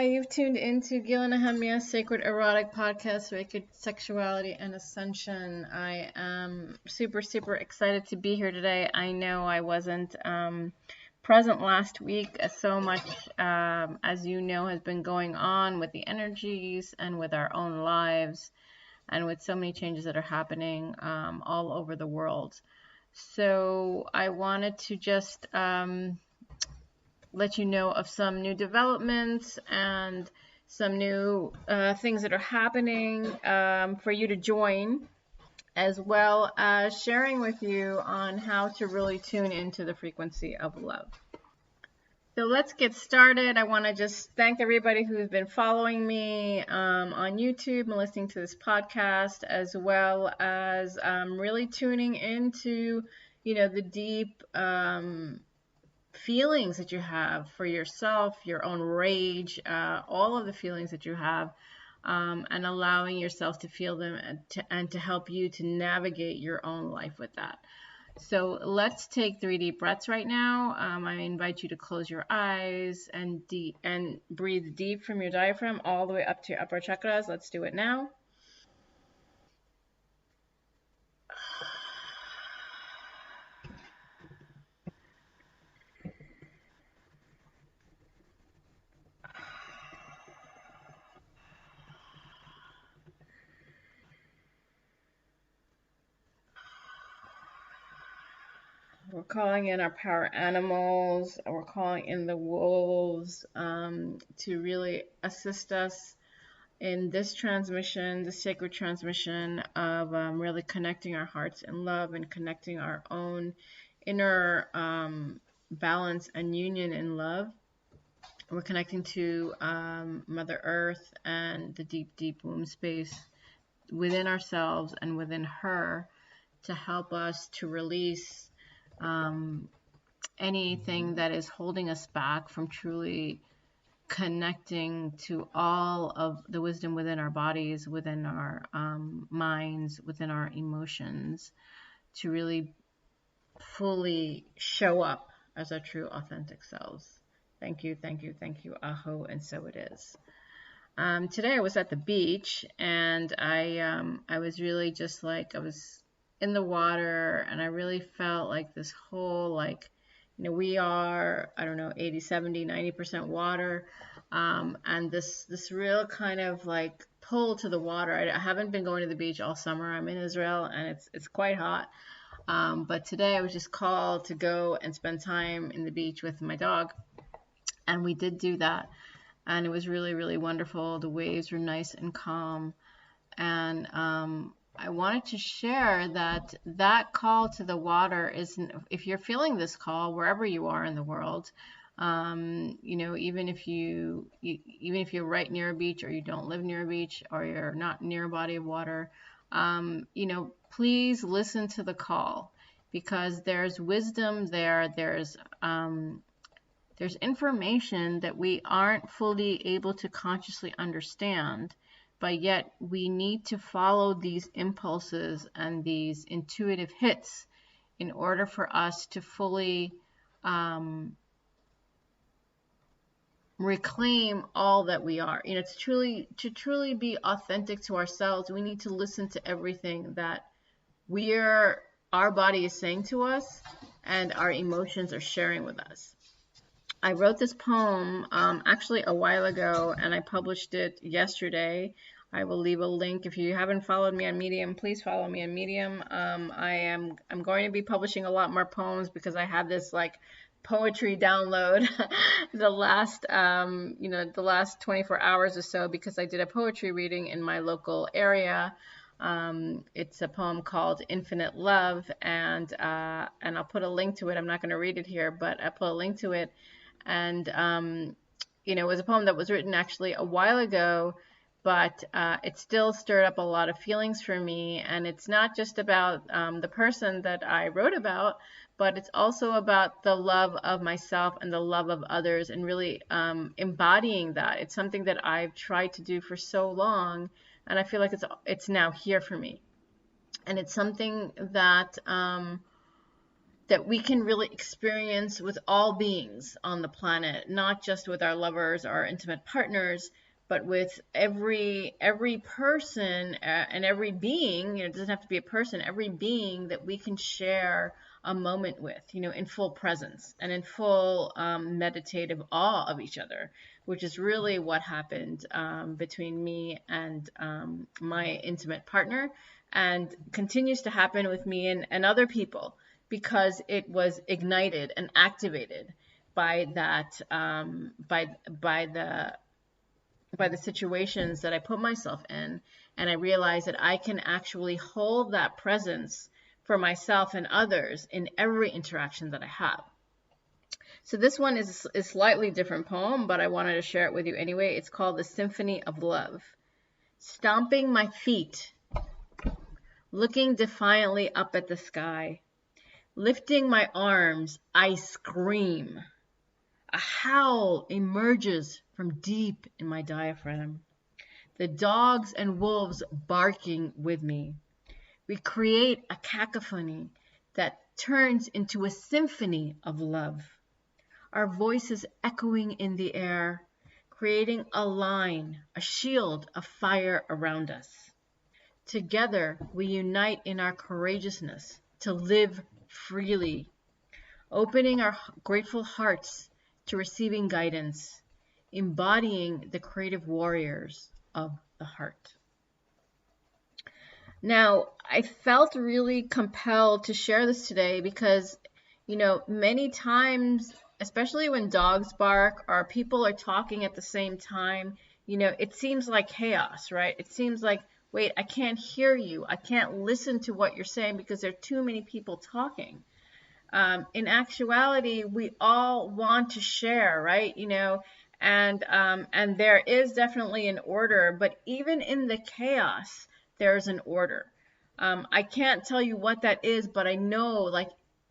You've tuned into Gil and Nehemiah's Sacred Erotic Podcast, Sacred Sexuality and Ascension. I am super, super excited to be here today. I know I wasn't present last week. So much, as you know, has been going on with the energies and with our own lives and with so many changes that are happening all over the world. So I wanted to just let you know of some new developments and some new things that are happening for you to join, as well as sharing with you on how to really tune into the frequency of love. So let's get started. I want to just thank everybody who's been following me on YouTube and listening to this podcast, as well as really tuning into, the deep feelings that you have for yourself, your own rage, all of the feelings that you have, and allowing yourself to feel them and to help you to navigate your own life with that. So let's take 3 deep breaths right now. I invite you to close your eyes and breathe deep from your diaphragm all the way up to your upper chakras. Let's do it now. We're calling in our power animals. We're calling in the wolves to really assist us in this transmission, the sacred transmission of really connecting our hearts in love and connecting our own inner balance and union in love. We're connecting to Mother Earth and the deep, deep womb space within ourselves and within her to help us to release anything that is holding us back from truly connecting to all of the wisdom within our bodies, within our minds, within our emotions, to really fully show up as our true authentic selves. Thank you, thank you, thank you, Aho, and so it is. Today I was at the beach, and I was really just like, I was in the water, and I really felt like this whole, we are, 80, 70, 90% water, and this real kind of like pull to the water. I haven't been going to the beach all summer. I'm in Israel, and it's quite hot, but today I was just called to go and spend time in the beach with my dog, and we did do that, and it was really, really wonderful. The waves were nice and calm, and I wanted to share that call to the water isn't, if you're feeling this call wherever you are in the world, even if you're right near a beach, or you don't live near a beach, or you're not near a body of water, please listen to the call, because there's wisdom there. There's information that we aren't fully able to consciously understand, but yet we need to follow these impulses and these intuitive hits in order for us to fully reclaim all that we are. To truly be authentic to ourselves, we need to listen to everything that our body is saying to us and our emotions are sharing with us. I wrote this poem actually a while ago, and I published it yesterday. I will leave a link. If you haven't followed me on Medium, please follow me on Medium. I'm going to be publishing a lot more poems, because I have this like poetry download the last 24 hours or so, because I did a poetry reading in my local area. It's a poem called Infinite Love, and I'll put a link to it. I'm not going to read it here, but I put a link to it. And, it was a poem that was written actually a while ago, but it still stirred up a lot of feelings for me. And it's not just about the person that I wrote about, but it's also about the love of myself and the love of others, and really embodying that. It's something that I've tried to do for so long, and I feel like it's now here for me. And it's something that that we can really experience with all beings on the planet, not just with our lovers, our intimate partners, but with every person and every being. It doesn't have to be a person, every being that we can share a moment with, in full presence and in full meditative awe of each other, which is really what happened between me and my intimate partner, and continues to happen with me and other people, because it was ignited and activated by that, by the situations that I put myself in. And I realized that I can actually hold that presence for myself and others in every interaction that I have. So this one is a slightly different poem, but I wanted to share it with you anyway. It's called the Symphony of Love. Stomping my feet, looking defiantly up at the sky, lifting my arms, I scream. A howl emerges from deep in my diaphragm. The dogs and wolves barking with me. We create a cacophony that turns into a symphony of love. Our voices echoing in the air, creating a line, a shield of fire around us. Together, we unite in our courageousness to live freely, opening our grateful hearts to receiving guidance, embodying the creative warriors of the heart. Now, I felt really compelled to share this today because, many times, especially when dogs bark or people are talking at the same time, it seems like chaos, right? It seems like, wait, I can't hear you. I can't listen to what you're saying because there are too many people talking. In actuality, we all want to share, right? And there is definitely an order, but even in the chaos, there's an order. I can't tell you what that is, but I know,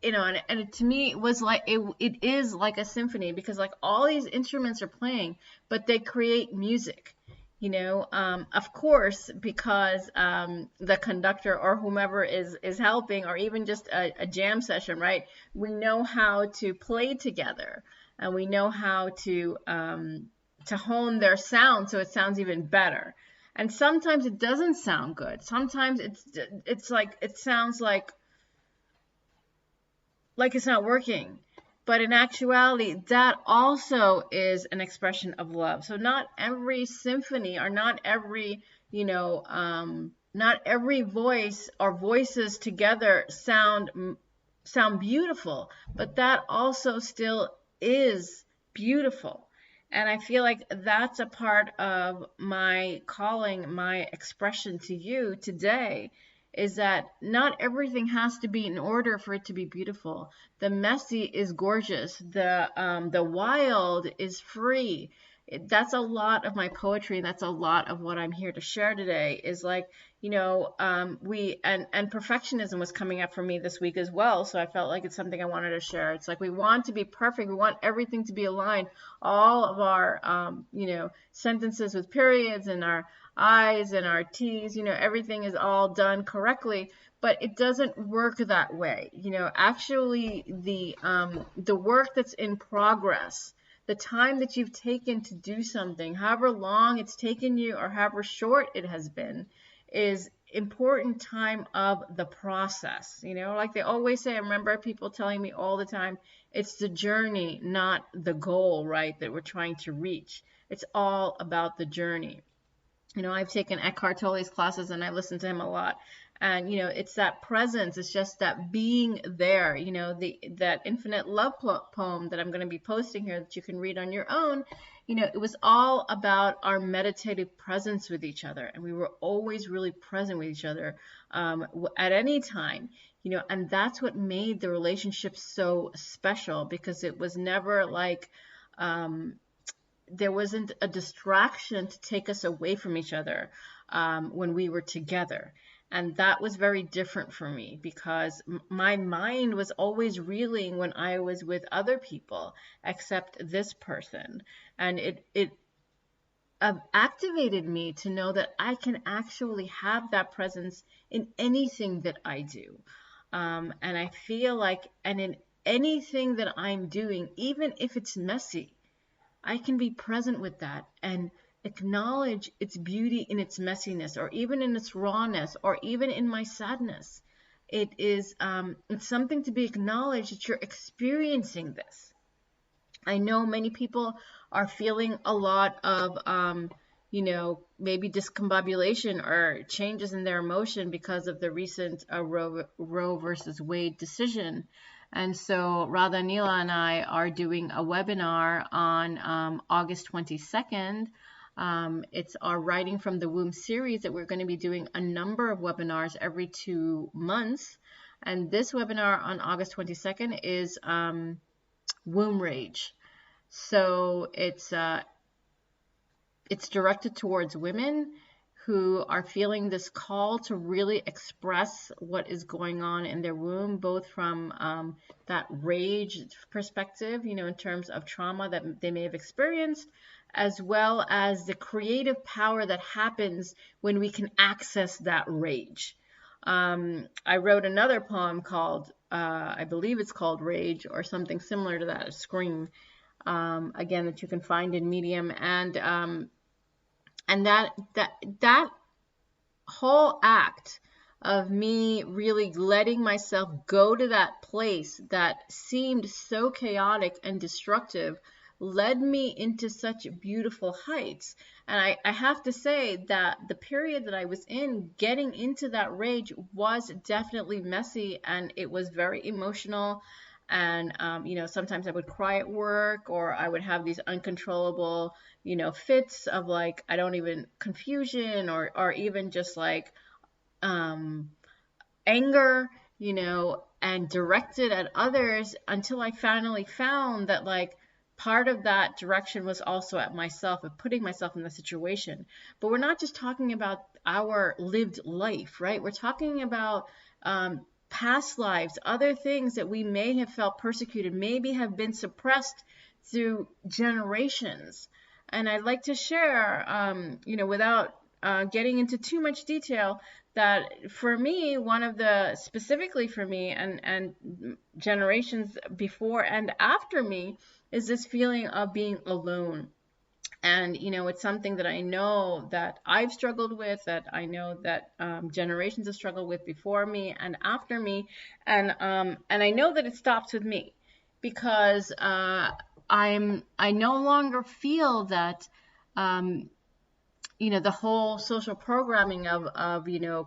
and to me, it was like, it is like a symphony, because like all these instruments are playing, but they create music. Of course, because the conductor or whomever is helping, or even just a jam session, right? We know how to play together, and we know how to hone their sound so it sounds even better. And sometimes it doesn't sound good. Sometimes it's like it sounds like it's not working. But in actuality, that also is an expression of love. So not every symphony, or not every, not every voice or voices together sound beautiful, but that also still is beautiful. And I feel like that's a part of my calling, my expression to you today, is that not everything has to be in order for it to be beautiful. The messy is gorgeous. The wild is free. That's a lot of my poetry, and that's a lot of what I'm here to share today, is like, and perfectionism was coming up for me this week as well. So I felt like it's something I wanted to share. It's like, we want to be perfect. We want everything to be aligned. All of our, sentences with periods, and our I's and our T's, everything is all done correctly, but it doesn't work that way. Actually the work that's in progress, the time that you've taken to do something, however long it's taken you or however short it has been, is important time of the process. Like they always say, I remember people telling me all the time, it's the journey, not the goal, right, that we're trying to reach. It's all about the journey. I've taken Eckhart Tolle's classes, and I listen to him a lot. And, it's that presence. It's just that being there. That Infinite Love poem that I'm going to be posting here that you can read on your own, it was all about our meditative presence with each other. And we were always really present with each other at any time. And that's what made the relationship so special, because it was never like... there wasn't a distraction to take us away from each other when we were together. And that was very different for me, because my mind was always reeling when I was with other people, except this person. And it activated me to know that I can actually have that presence in anything that I do. And I feel like, and in anything that I'm doing, even if it's messy, I can be present with that and acknowledge its beauty in its messiness, or even in its rawness, or even in my sadness. It's something to be acknowledged that you're experiencing this. I know many people are feeling a lot of, maybe discombobulation or changes in their emotion because of the recent Roe versus Wade decision. And so Radhaa Nilia and I are doing a webinar on August 22nd. It's our Writing from the Womb series that we're going to be doing a number of webinars every 2 months. And this webinar on August 22nd is womb rage. So it's directed towards women who are feeling this call to really express what is going on in their womb, both from that rage perspective, in terms of trauma that they may have experienced, as well as the creative power that happens when we can access that rage. I wrote another poem called, I believe it's called Rage, or something similar to that, a Scream, again, that you can find in Medium. And that whole act of me really letting myself go to that place that seemed so chaotic and destructive led me into such beautiful heights. And I have to say that the period that I was in, getting into that rage was definitely messy, and it was very emotional. And, sometimes I would cry at work, or I would have these uncontrollable, fits of like, confusion, or even just like, anger, and directed at others, until I finally found that like part of that direction was also at myself, of putting myself in the situation. But we're not just talking about our lived life, right? We're talking about past lives, other things that we may have felt persecuted, maybe have been suppressed through generations. And I'd like to share, without getting into too much detail, that for me, specifically for me, and generations before and after me, is this feeling of being alone. And, it's something that I know that I've struggled with, that I know that generations have struggled with before me and after me. And I know that it stops with me, because I no longer feel that, the whole social programming of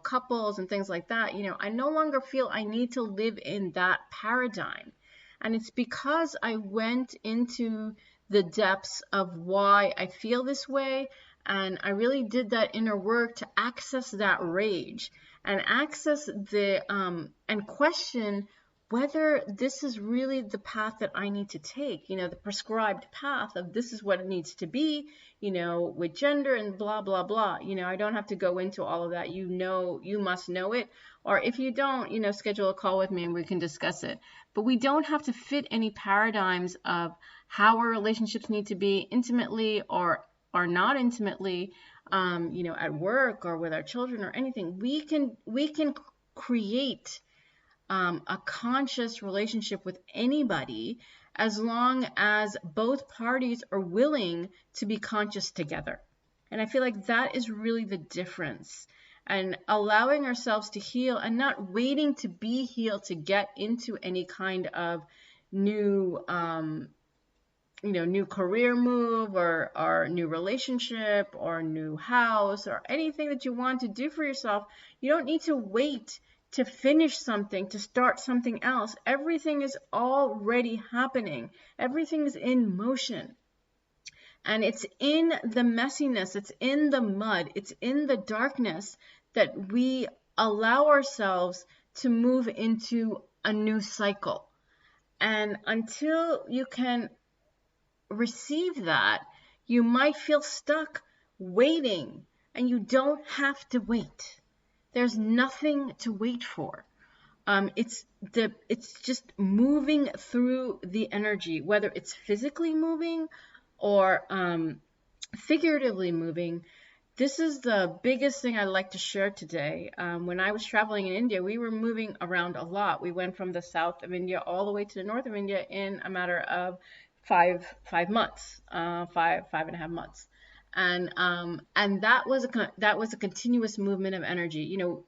couples and things like that, I no longer feel I need to live in that paradigm. And it's because I went into the depths of why I feel this way, and I really did that inner work to access that rage and access and question whether this is really the path that I need to take, the prescribed path of this is what it needs to be, with gender and blah, blah, blah. I don't have to go into all of that. You must know it. Or if you don't, schedule a call with me and we can discuss it. But we don't have to fit any paradigms of how our relationships need to be intimately or not intimately, at work or with our children or anything. We can create a conscious relationship with anybody, as long as both parties are willing to be conscious together. And I feel like that is really the difference. And allowing ourselves to heal, and not waiting to be healed to get into any kind of new career move, or new relationship, or new house, or anything that you want to do for yourself. You don't need to wait to finish something, to start something else. Everything is already happening. Everything is in motion. And it's in the messiness, it's in the mud, it's in the darkness that we allow ourselves to move into a new cycle. And until you can receive that, you might feel stuck waiting, and you don't have to wait. There's nothing to wait for. It's just moving through the energy, whether it's physically moving or figuratively moving. this is the biggest thing I'd like to share today. When I was traveling in India, we were moving around a lot. We went from the south of India all the way to the north of India in a matter of five months, 5.5 months, and that was a continuous movement of energy. You know,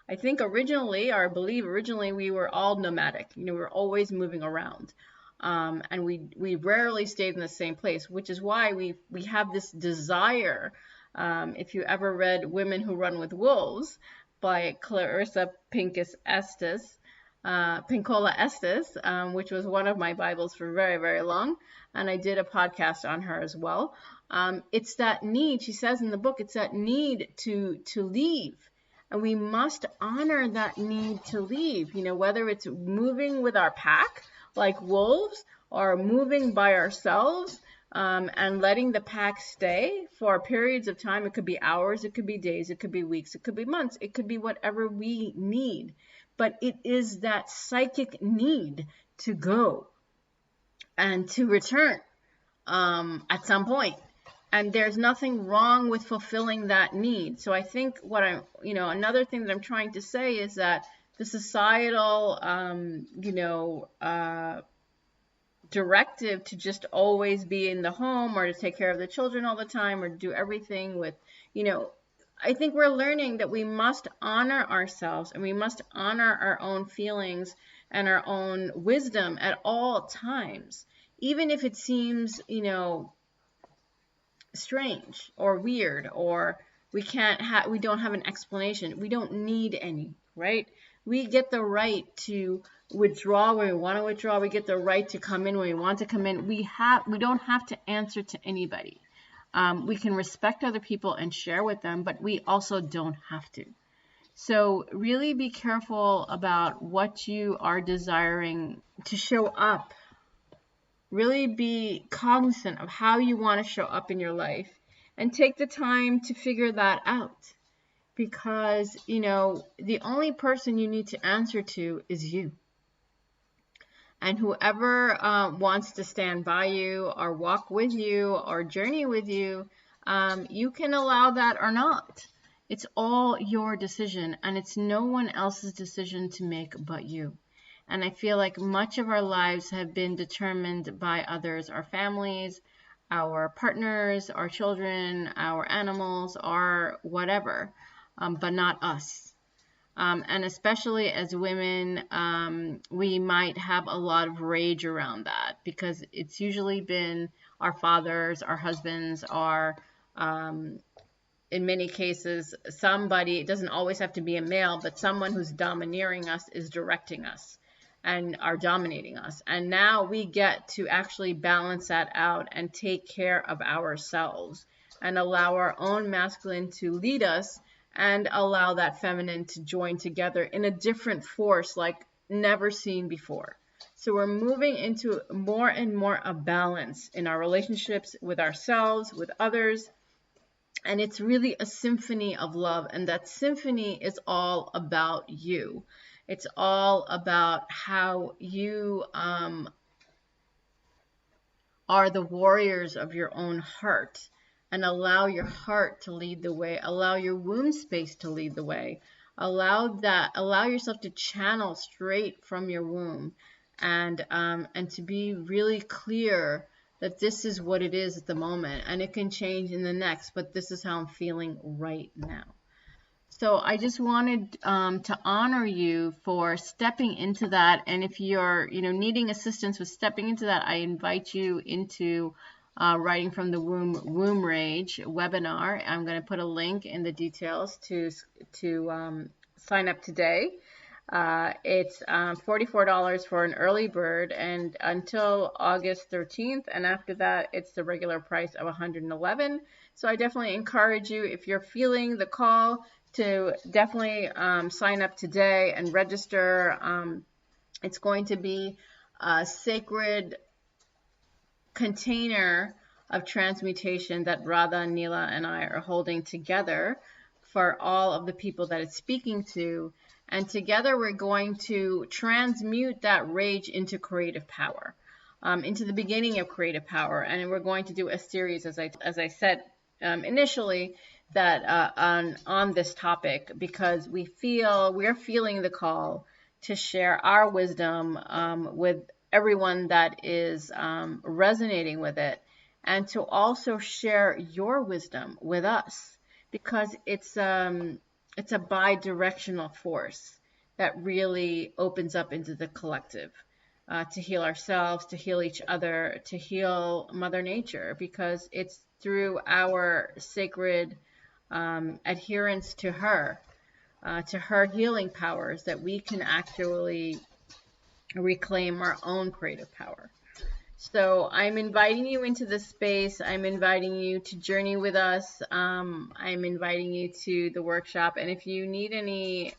I think originally, or I believe originally, we were all nomadic. You know, we were always moving around, and we rarely stayed in the same place, which is why we have this desire. If you ever read Women Who Run with Wolves by Clarissa Pinkola Estes, which was one of my Bibles for very, very long, and I did a podcast on her as well. It's that need, she says in the book, it's that need to leave. And we must honor that need to leave, you know, whether it's moving with our pack like wolves or moving by ourselves, and letting the pack stay for periods of time. It could be hours, it could be days, it could be weeks, it could be months, it could be whatever we need. But it is that psychic need to go and to return at some point. And there's nothing wrong with fulfilling that need. So I think another thing that I'm trying to say is that the societal, directive to just always be in the home or to take care of the children all the time or do everything with, I think we're learning that we must honor ourselves and we must honor our own feelings and our own wisdom at all times, even if it seems, strange or weird, or we don't have an explanation. We don't need any, right? We get the right to withdraw when we want to withdraw. We get the right to come in when we want to come in. We don't have to answer to anybody. We can respect other people and share with them, but we also don't have to. So really be careful about what you are desiring to show up. Really be cognizant of how you want to show up in your life and take the time to figure that out. Because, the only person you need to answer to is you. And whoever wants to stand by you or walk with you or journey with you, you can allow that or not. It's all your decision, and it's no one else's decision to make but you. And I feel like much of our lives have been determined by others, our families, our partners, our children, our animals, or whatever, but not us. And especially as women, we might have a lot of rage around that because it's usually been our fathers, our husbands, our, in many cases, somebody, it doesn't always have to be a male, but someone who's domineering us is directing us and are dominating us. And now we get to actually balance that out and take care of ourselves and allow our own masculine to lead us and allow that feminine to join together in a different force like never seen before. So we're moving into more and more of balance in our relationships with ourselves, with others. And it's really a symphony of love. And that symphony is all about you. It's all about how you are the warriors of your own heart, and allow your heart to lead the way. Allow your womb space to lead the way. Allow yourself to channel straight from your womb, and to be really clear that this is what it is at the moment, and it can change in the next, but this is how I'm feeling right now. So I just wanted to honor you for stepping into that. And if you're, needing assistance with stepping into that, I invite you into Writing from the Womb Rage webinar. I'm going to put a link in the details to sign up today. It's $44 for an early bird, and until August 13th, and after that, it's the regular price of $111. So I definitely encourage you, if you're feeling the call, to definitely sign up today and register. It's going to be a sacred container of transmutation that Radhaa Nilia and I are holding together for all of the people that it's speaking to. And together we're going to transmute that rage into creative power, into the beginning of creative power. And we're going to do a series, as I said initially, that on this topic, because we're feeling the call to share our wisdom with everyone that is resonating with it, and to also share your wisdom with us, because it's a bi-directional force that really opens up into the collective, to heal ourselves, to heal each other, to heal Mother Nature, because it's through our sacred adherence to her healing powers, that we can actually reclaim our own creative power. So I'm inviting you into this space. I'm inviting you to journey with us. I'm inviting you to the workshop. And if you need any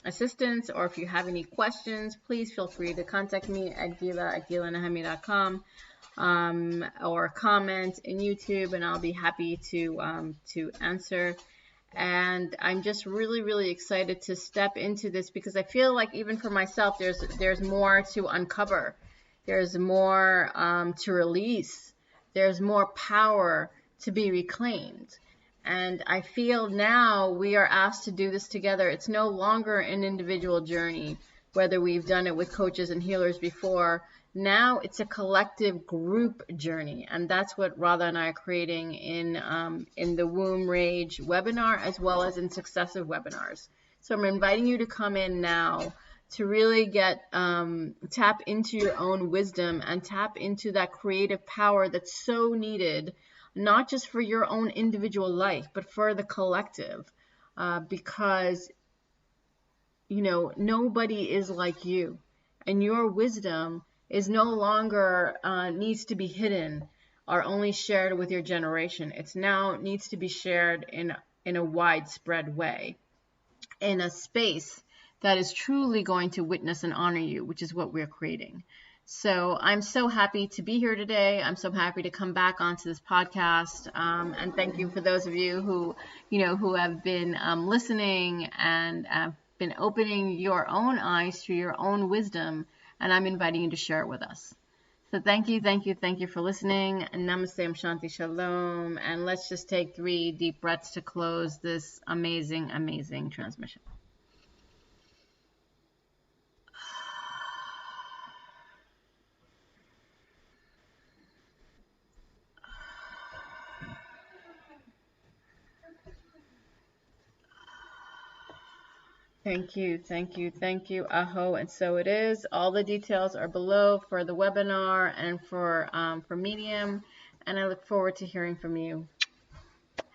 assistance, or if you have any questions, please feel free to contact me at gila@gilanahami.com, or comment in YouTube, and I'll be happy to answer. And I'm just really, really excited to step into this, because I feel like even for myself, there's more to uncover. There's more to release. There's more power to be reclaimed. And I feel now we are asked to do this together. It's no longer an individual journey, whether we've done it with coaches and healers before. Now it's a collective group journey. And that's what Radhaa and I are creating in the Womb Rage webinar, as well as in successive webinars. So I'm inviting you to come in now to really get tap into your own wisdom, and tap into that creative power that's so needed, not just for your own individual life, but for the collective, because nobody is like you, and your wisdom is no longer needs to be hidden or only shared with your generation. It's now needs to be shared in a widespread way, in a space that is truly going to witness and honor you, which is what we're creating. So I'm so happy to be here today. I'm so happy to come back onto this podcast. And thank you for those of you who have been listening and have been opening your own eyes through your own wisdom. And I'm inviting you to share it with us. So thank you for listening. Namaste, Shanti, Shalom. And let's just take 3 deep breaths to close this amazing, amazing transmission. Thank you. Aho, and so it is. All the details are below for the webinar and for Medium, and I look forward to hearing from you.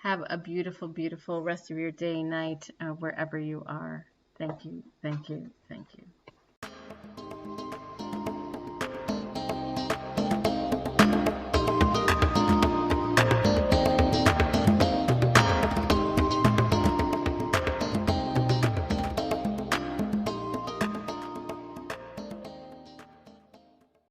Have a beautiful, beautiful rest of your day, night, wherever you are. Thank you.